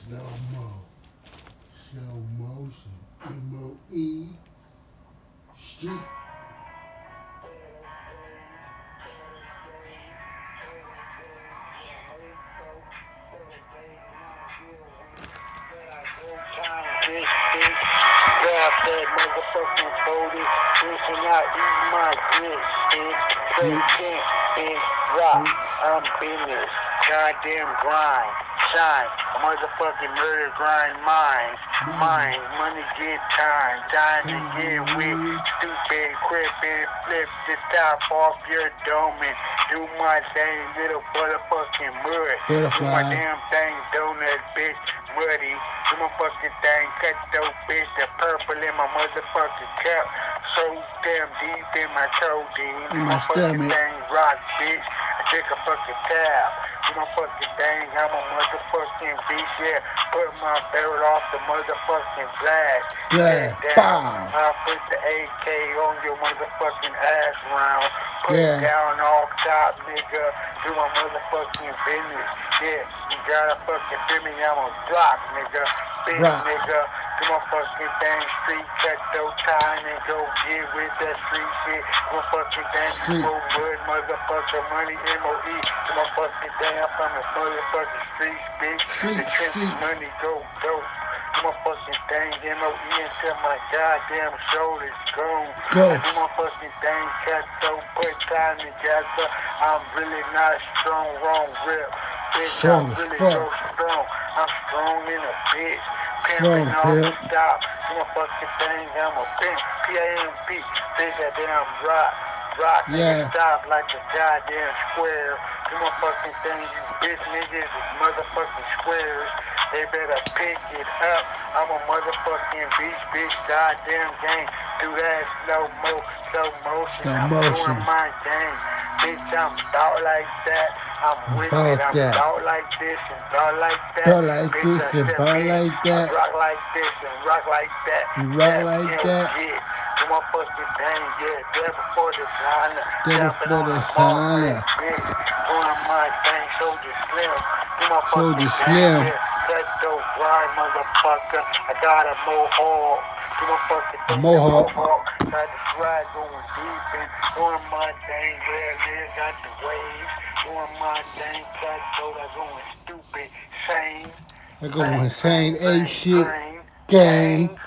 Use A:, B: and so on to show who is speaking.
A: Slow mo. Slow motion. M-O-E. Street.
B: Grab that motherfucking 40, this and I eat my grits, bitch. President, big rock, I'm business, goddamn grind, shine, motherfucking murder grind mine, money get time to get with, stupid, crippin', flip the top off your dome and do my thing, little motherfucking mud, do my damn thing, donut, bitch, muddy. Do my fucking thing, cut those bitch, the purple in my motherfucking cup. So damn deep in my throat, dude. Do my fucking thing, rock, bitch. I take a fucking tab. Do my fucking thing, I'm a motherfucking beast, yeah. Put my barrel off the motherfucking blast. I put the AK on your motherfucking ass round. Put it down off top, nigga. Do my motherfucking business. Yeah, you gotta fucking feel me, I'm a block, nigga. Big nigga. Do my fucking thing, street cut those time and go get with that street shit. Do my fucking thing, go mud, motherfucker, money, M-O-E. Do my fucking thing, I'm from the motherfucking streets, bitch. The trenches, money, go. Do my fucking thing, M-O-E until my goddamn shoulders gone. I do my fucking thing, cut those, put time together. I'm really not strong, wrong rip. Bitch, I'm really so strong. I'm strong in a bitch. Pimpin' off the stop. Do my fucking thing, I'm a pimp. P-A-M-P. Bitch, that damn rock nigga stop like a goddamn square. Do my fucking thing, you bitch niggas is motherfucking squares. They better pick it up. I'm a motherfucking beast, bitch, goddamn gang. Do that slow motion. I'm doing my game. Bitch, I'm thought like that. I'm with it. I'm thought like this and thought like that.
A: Thought like this and thought like that.
B: I rock like this and rock like that.
A: Rock like that.
B: Yeah. Do my fucking thing, yeah. There before the sauna.
A: There before the sauna.
B: Doing my thing, Soldier Slim. Do my
A: Soldier
B: fucking
A: Slim.
B: thing, yeah. That dope grind, motherfucker. I got a mohawk. Do my fucking thing,
A: mohawk.
B: Got the slide going deep and doing my thing, yeah, got the waves. Doing my thing, cut soda going stupid, sane.
A: I go insane, ape shit, gang.